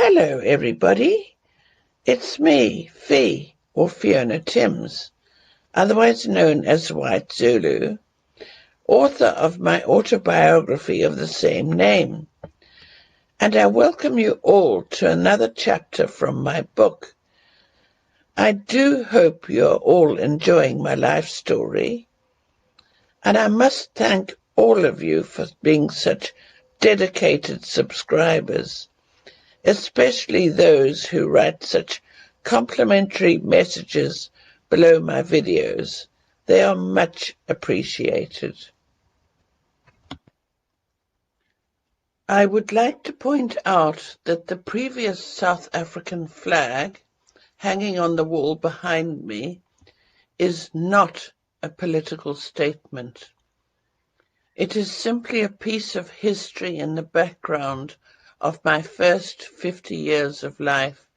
Hello, everybody. It's me, Fee, or Fiona Timms, otherwise known as White Zulu, author of my autobiography of the same name. And I welcome you all to another chapter from my book. I do hope you're all enjoying my life story. And I must thank all of you for being such dedicated subscribers, especially those who write such complimentary messages below my videos. They are much appreciated. I would like to point out that the previous South African flag hanging on the wall behind me is not a political statement. It is simply a piece of history in the background of my first 50 years of life,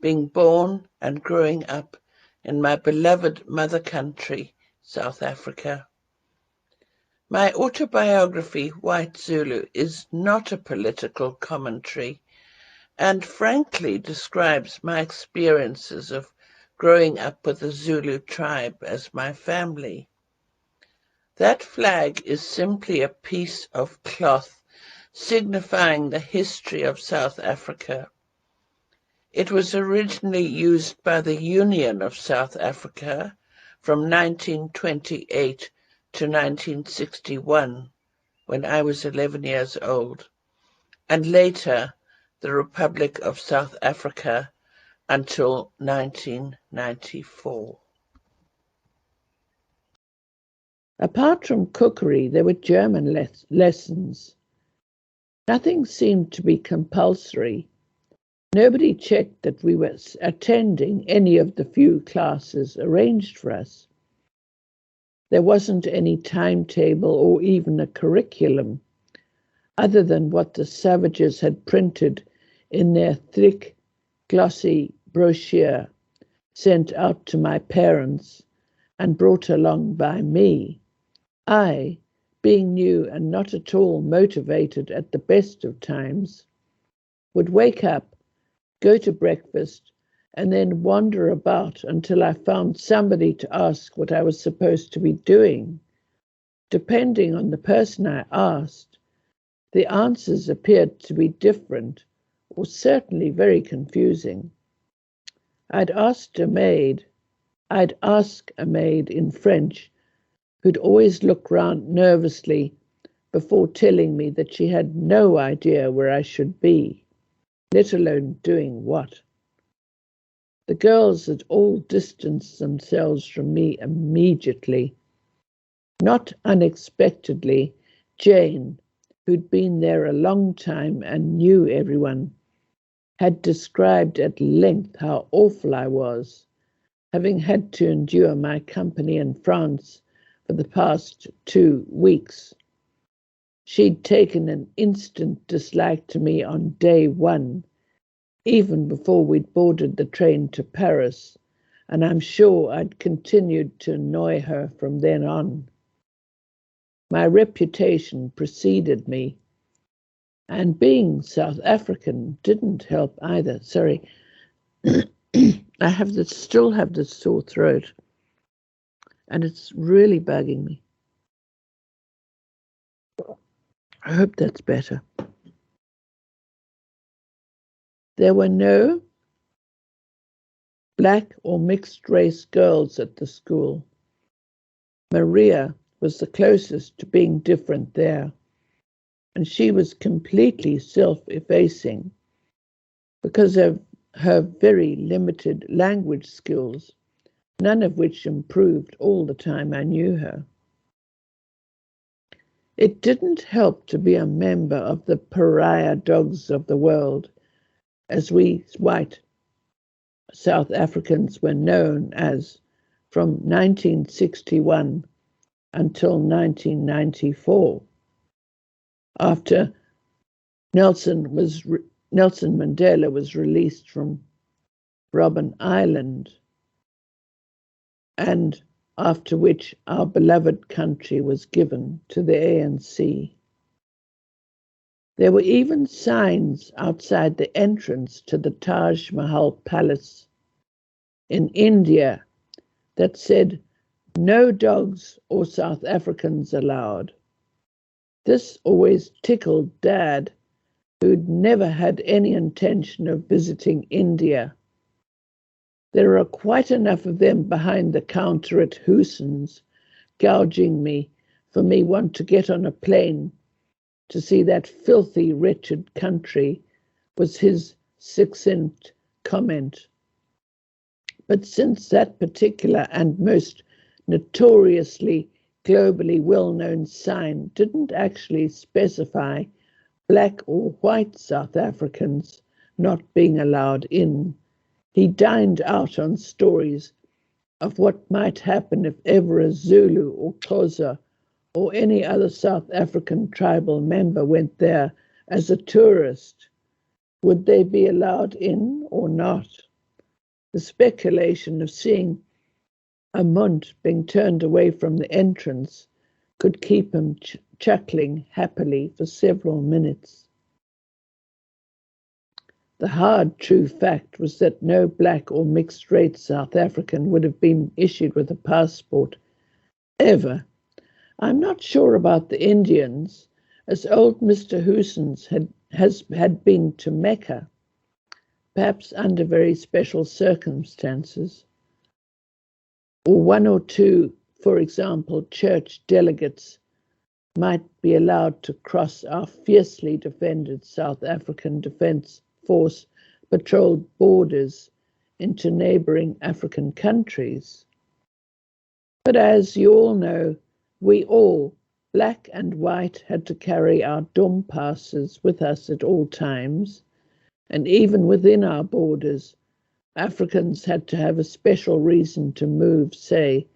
being born and growing up in my beloved mother country, South Africa. My autobiography, White Zulu, is not a political commentary and frankly describes my experiences of growing up with the Zulu tribe as my family. That flag is simply a piece of cloth signifying the history of South Africa. It was originally used by the Union of South Africa from 1928 to 1961, when I was 11 years old, and later the Republic of South Africa until 1994. Apart from cookery, there were German lessons. Nothing seemed to be compulsory. Nobody checked that we were attending any of the few classes arranged for us. There wasn't any timetable or even a curriculum, other than what the savages had printed in their thick, glossy brochure sent out to my parents and brought along by me. I, being new and not at all motivated at the best of times, would wake up, go to breakfast, and then wander about until I found somebody to ask what I was supposed to be doing. Depending on the person I asked, the answers appeared to be different, or certainly very confusing. I'd ask a maid in French, who'd always look round nervously before telling me that she had no idea where I should be, let alone doing what. The girls had all distanced themselves from me immediately. Not unexpectedly, Jane, who'd been there a long time and knew everyone, had described at length how awful I was, having had to endure my company in France for the past 2 weeks. She'd taken an instant dislike to me on day one, even before we'd boarded the train to Paris, and I'm sure I'd continued to annoy her from then on. My reputation preceded me, and being South African didn't help either. Sorry, I still have this sore throat, and it's really bugging me. I hope that's better. There were no black or mixed race girls at the school. Maria was the closest to being different there, and she was completely self-effacing because of her very limited language skills, none of which improved all the time I knew her. It didn't help to be a member of the pariah dogs of the world, as we white South Africans were known as from 1961 until 1994, after Nelson Mandela was released from Robben Island, and after which our beloved country was given to the ANC. There were even signs outside the entrance to the Taj Mahal Palace in India that said, "No dogs or South Africans allowed." This always tickled Dad, who'd never had any intention of visiting India. There are quite enough of them behind the counter at Hewson's, gouging me for me want to get on a plane to see that filthy, wretched country, was his succinct comment. But since that particular and most notoriously globally well-known sign didn't actually specify black or white South Africans not being allowed in, he dined out on stories of what might happen if ever a Zulu or Xhosa or any other South African tribal member went there as a tourist. Would they be allowed in or not? The speculation of seeing a Munt being turned away from the entrance could keep him chuckling happily for several minutes. The hard, true fact was that no black or mixed-race South African would have been issued with a passport, ever. I'm not sure about the Indians, as old Mr. Hewson's had been to Mecca, perhaps under very special circumstances, or one or two, for example, church delegates might be allowed to cross our fiercely defended South African Defence Force patrolled borders into neighbouring African countries. But as you all know, we all, black and white, had to carry our dom passes with us at all times, and even within our borders, Africans had to have a special reason to move, say,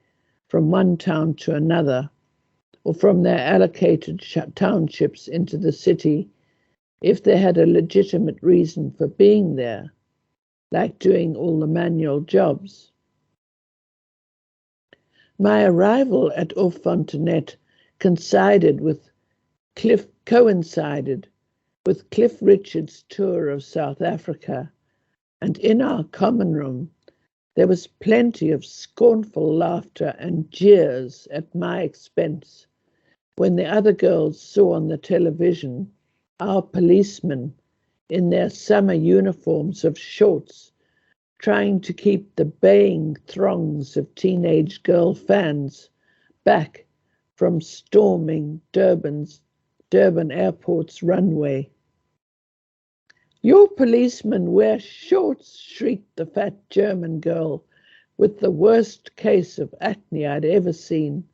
from one town to another, or from their allocated townships into the city, if they had a legitimate reason for being there, like doing all the manual jobs. My arrival at Oeffontenet coincided with Cliff Richard's tour of South Africa, and in our common room there was plenty of scornful laughter and jeers at my expense when the other girls saw on the television our policemen in their summer uniforms of shorts trying to keep the baying throngs of teenage girl fans back from storming Durban Airport's runway. "Your policemen wear shorts," shrieked the fat German girl with the worst case of acne I'd ever seen,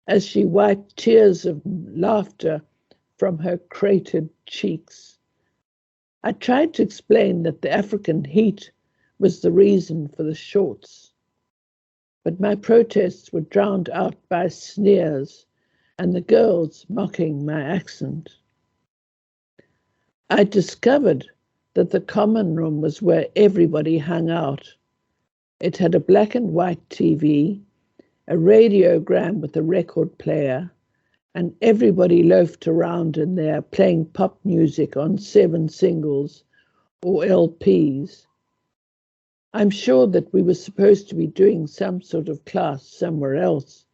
as she wiped tears of laughter from her cratered cheeks. I tried to explain that the African heat was the reason for the shorts, but my protests were drowned out by sneers and the girls mocking my accent. I discovered that the common room was where everybody hung out. It had a black and white TV, a radiogram with a record player, and everybody loafed around in there playing pop music on 7 singles or LPs. I'm sure that we were supposed to be doing some sort of class somewhere else,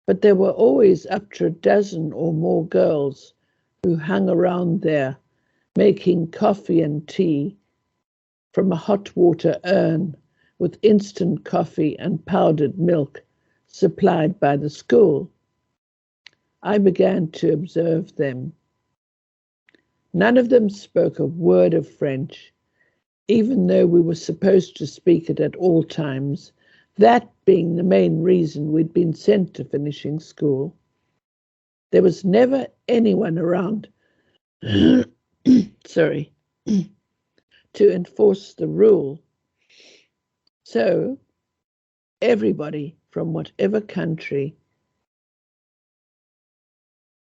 but there were always up to a dozen or more girls who hung around there making coffee and tea from a hot water urn with instant coffee and powdered milk supplied by the school. I began to observe them. None of them spoke a word of French, even though we were supposed to speak it at all times, that being the main reason we'd been sent to finishing school. There was never anyone around sorry, to enforce the rule. So everybody from whatever country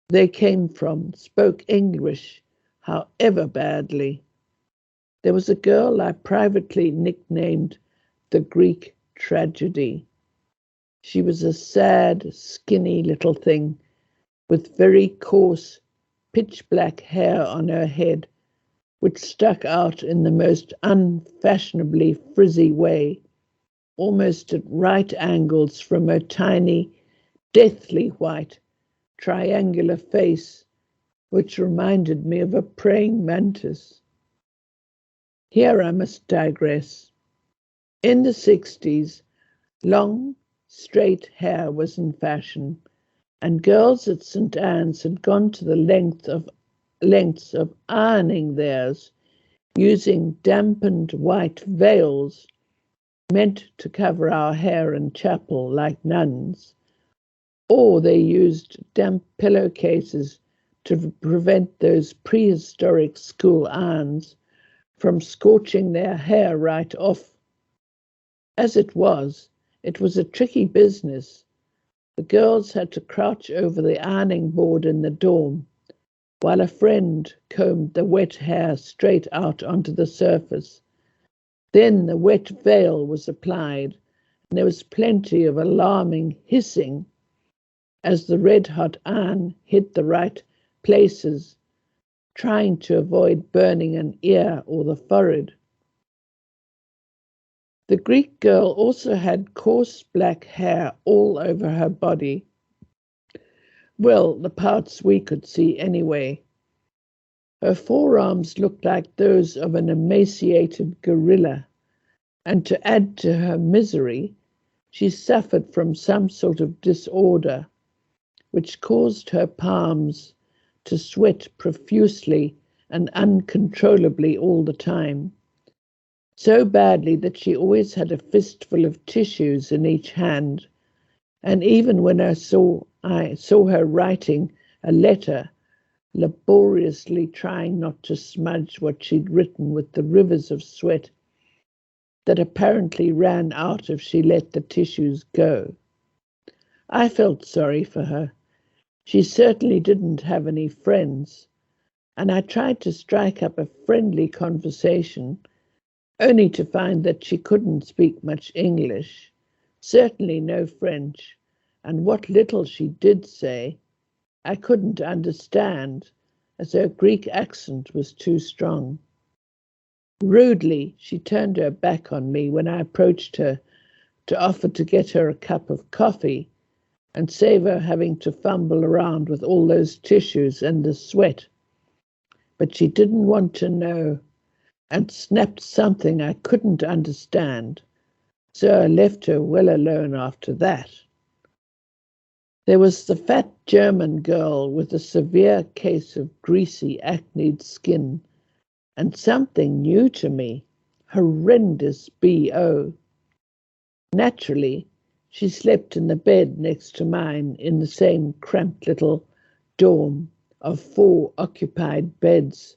they came from spoke English, however badly. There was a girl I privately nicknamed the Greek tragedy. She was a sad, skinny little thing with very coarse, pitch-black hair on her head, which stuck out in the most unfashionably frizzy way, almost at right angles from her tiny, deathly white, triangular face, which reminded me of a praying mantis. Here I must digress. In the 60s, long, straight hair was in fashion, and girls at St. Anne's had gone to the lengths of ironing theirs, using dampened white veils meant to cover our hair in chapel like nuns, or they used damp pillowcases to prevent those prehistoric school irons from scorching their hair right off. As it was a tricky business. The girls had to crouch over the ironing board in the dorm, while a friend combed the wet hair straight out onto the surface. Then the wet veil was applied, and there was plenty of alarming hissing as the red-hot iron hit the right places, trying to avoid burning an ear or the forehead. The Greek girl also had coarse black hair all over her body. Well, the parts we could see anyway. Her forearms looked like those of an emaciated gorilla, and to add to her misery, she suffered from some sort of disorder, which caused her palms to sweat profusely and uncontrollably all the time, so badly that she always had a fistful of tissues in each hand, and even when I saw her writing a letter, laboriously trying not to smudge what she'd written with the rivers of sweat that apparently ran out if she let the tissues go. I felt sorry for her. She certainly didn't have any friends, and I tried to strike up a friendly conversation, only to find that she couldn't speak much English, certainly no French, and what little she did say, I couldn't understand, as her Greek accent was too strong. Rudely, she turned her back on me when I approached her to offer to get her a cup of coffee and save her having to fumble around with all those tissues and the sweat. But she didn't want to know and snapped something I couldn't understand, so I left her well alone after that. There was the fat German girl with a severe case of greasy, acneed skin, and something new to me, horrendous BO. Naturally, she slept in the bed next to mine in the same cramped little dorm of 4 occupied beds,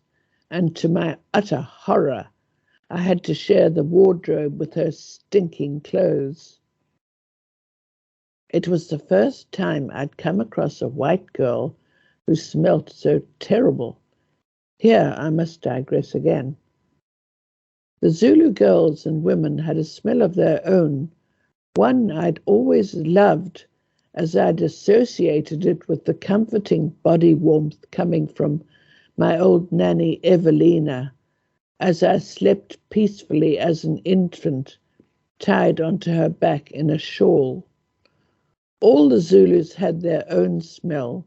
and to my utter horror, I had to share the wardrobe with her stinking clothes. It was the first time I'd come across a white girl who smelt so terrible. Here I must digress again. The Zulu girls and women had a smell of their own, one I'd always loved, as I'd associated it with the comforting body warmth coming from my old nanny Evelina, as I slept peacefully as an infant, tied onto her back in a shawl. All the Zulus had their own smell,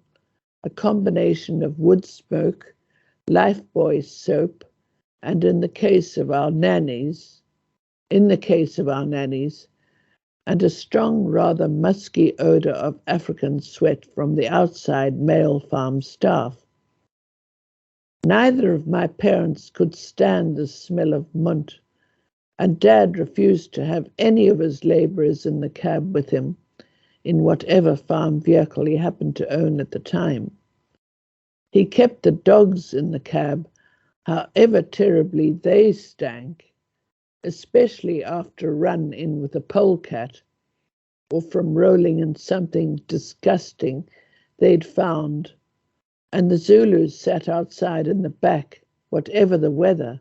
a combination of wood smoke, lifebuoy soap, and in the case of our nannies, and a strong, rather musky odor of African sweat from the outside male farm staff. Neither of my parents could stand the smell of munt, and Dad refused to have any of his labourers in the cab with him, in whatever farm vehicle he happened to own at the time. He kept the dogs in the cab, however terribly they stank, especially after a run in with a polecat, or from rolling in something disgusting they'd found, and the Zulus sat outside in the back, whatever the weather.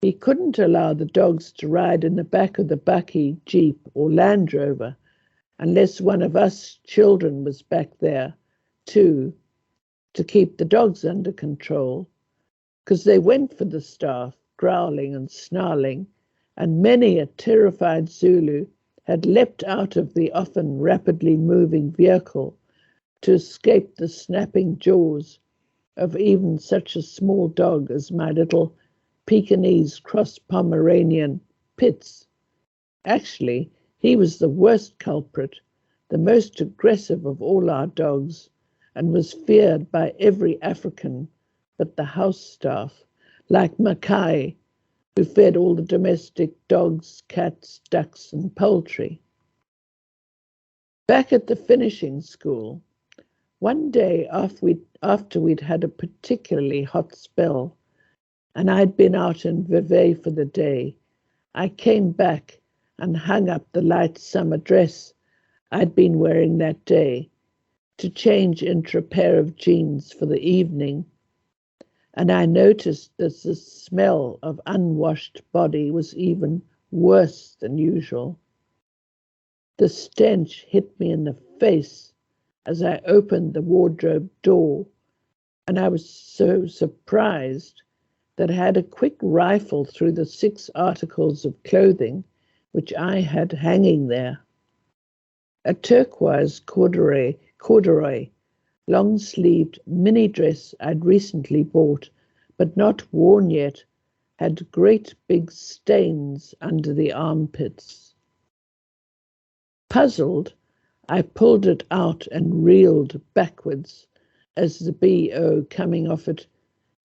He couldn't allow the dogs to ride in the back of the bakkie, jeep, or Land Rover, unless one of us children was back there, too, to keep the dogs under control, because they went for the staff, growling and snarling, and many a terrified Zulu had leapt out of the often rapidly moving vehicle to escape the snapping jaws of even such a small dog as my little Pekingese cross Pomeranian Pitts. Actually, he was the worst culprit, the most aggressive of all our dogs, and was feared by every African but the house staff, like Mackay, who fed all the domestic dogs, cats, ducks, and poultry. Back at the finishing school, one day after we'd had a particularly hot spell, and I'd been out in Vevey for the day, I came back and hung up the light summer dress I'd been wearing that day to change into a pair of jeans for the evening, and I noticed that the smell of unwashed body was even worse than usual. The stench hit me in the face as I opened the wardrobe door, and I was so surprised that I had a quick rifle through the 6 articles of clothing which I had hanging there. A turquoise corduroy long-sleeved mini dress I'd recently bought, but not worn yet, had great big stains under the armpits. Puzzled, I pulled it out and reeled backwards as the BO coming off it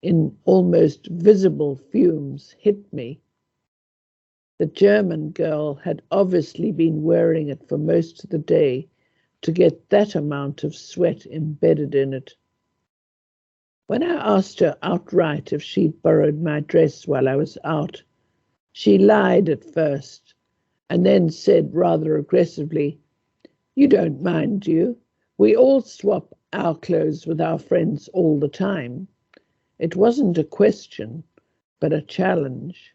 in almost visible fumes hit me. The German girl had obviously been wearing it for most of the day to get that amount of sweat embedded in it. When I asked her outright if she'd borrowed my dress while I was out, she lied at first and then said rather aggressively, "You don't mind, do you? We all swap our clothes with our friends all the time." It wasn't a question, but a challenge.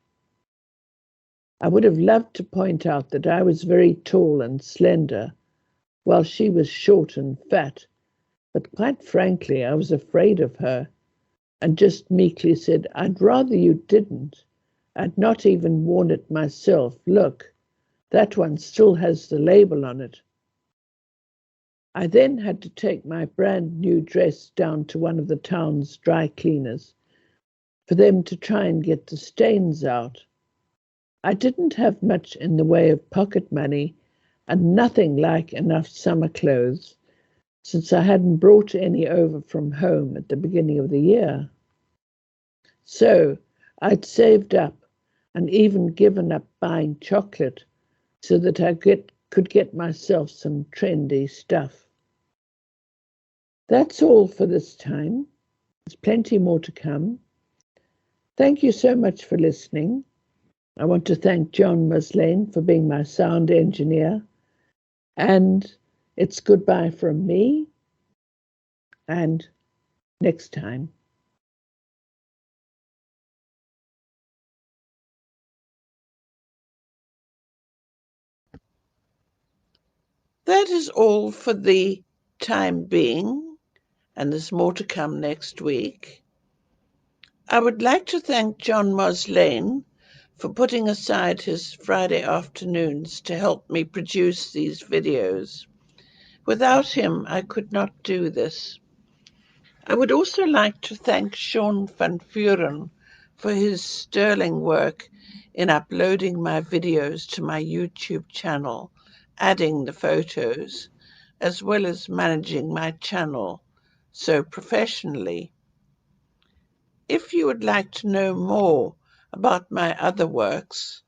I would have loved to point out that I was very tall and slender, while she was short and fat, but quite frankly, I was afraid of her, and just meekly said, "I'd rather you didn't. I'd not even worn it myself. Look, that one still has the label on it." I then had to take my brand new dress down to one of the town's dry cleaners for them to try and get the stains out. I didn't have much in the way of pocket money and nothing like enough summer clothes, since I hadn't brought any over from home at the beginning of the year. So I'd saved up and even given up buying chocolate so that I could get myself some trendy stuff. That's all for this time. There's plenty more to come. Thank you so much for listening. I want to thank John Muslane for being my sound engineer. And it's goodbye from me, and next time. That is all for the time being, and there's more to come next week. I would like to thank John Muslane for putting aside his Friday afternoons to help me produce these videos. Without him, I could not do this. I would also like to thank Sean van Vuren for his sterling work in uploading my videos to my YouTube channel, adding the photos, as well as managing my channel so professionally. If you would like to know more about my other works,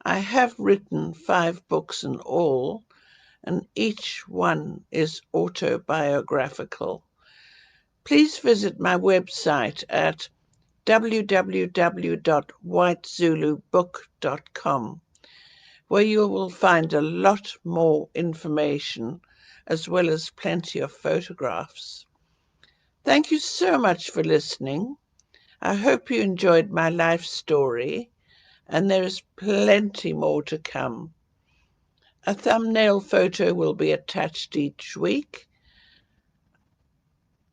I have written 5 books in all, and each one is autobiographical. Please visit my website at www.whitezulubook.com, where you will find a lot more information as well as plenty of photographs. Thank you so much for listening. I hope you enjoyed my life story, and there is plenty more to come. A thumbnail photo will be attached each week,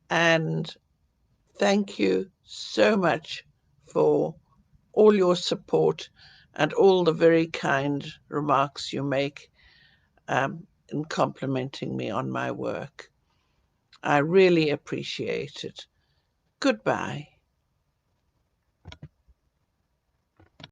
and Thank you so much for all your support and all the very kind remarks you make in complimenting me on my work. I really appreciate it. Goodbye.